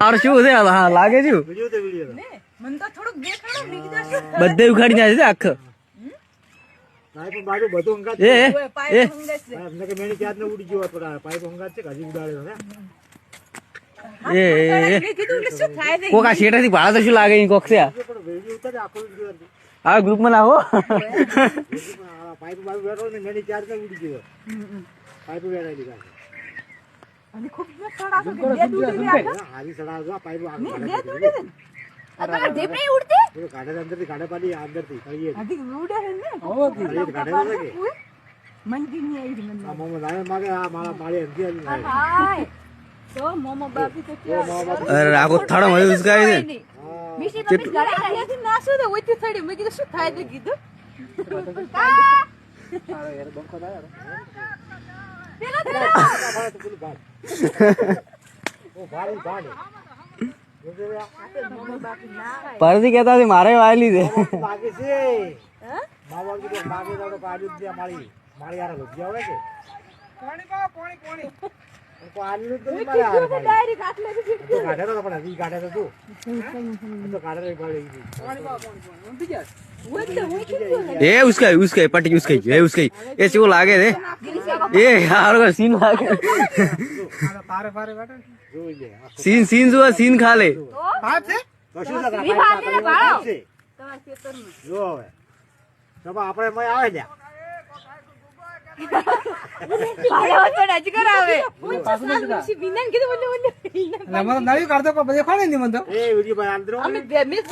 R શું છે હા લાગે છે વિડિયો તો વિડિયો ને મન તો થોડુંક દેખાડો બીજું બધે ઉખાડી જાય છે આખ પાઇપ બાજુ બધું અંગાત એ પાઇપ હંગાસ છે અમને કે મેની ક્યાં ન ઉડી ગયો તો પાઇપ અંગાત છે હજી ઉડાડ્યો ને એ મેં કીધું કે શું થાય છે કોક આ શેઠાથી ભાડા તો શું લાગે ઈ કોક છે પણ વિડિયો ઉતારે આખો વિડિયો આ ગ્રુપમાં નાખો પાઇપ બાજુ બેઠો ને મેની ક્યાં ન ઉડી ગયો પાઇપ બેઠા દીધા અને ખૂબ સડા તો બે ઉડી ગયા હારી સડા પાઇપ બે ઉડી ને અરે દેપ નહીં ઉડતી એ ગાડે અંદરથી ગાડે પાડી અંદરથી કરીએ આધી ઉડે છે ને ઓ ગાડે લાગે મન કી નહીં આવી મન આ મોમો લાવે માગે આ મારા માળી અંધી આવી હાય તો મોમો બાપી તો ક્યાં અરે આખો થાળો મળી ઉસકાય છે મિશી તો ગાડે આયાથી નાસો તો ઓઈથી થડી મેં કીધું શું થાય તો કીધું યાર બંકો દા યાર પેલા ઓ ભાડી ભાડી પરથી કહેતા હતી મારે વાયેલી છે માગે છે માવા કીધું માગે તો પાડ્યું જ માળી માળી યાર લોજ્યા હોય કે પાણી કો આલી તો મારે યાર ડાયરેક્ટ આટલે તો ગાડે તો પણ હજી ગાડે તો તું તો ગાડે રે પાડી એ ઉસકાઈ પટી ઉસકાઈ એ શું લાગે છે એ હારો સીન લાગે પારે પારે બેઠા જોઈ લે સીન જો સીન ખા લે પાપ છે તો શું લગા વિભાગ ને ભાળો. છે તમાર ખેતરમાં જો હવે તો આપણે મય આવે લ્યા ભાળો તો નજ કરાવે મિશી વિનાન કીધું બોલે એ વિડિયો ભાઈ આંદરો અમે બે મેં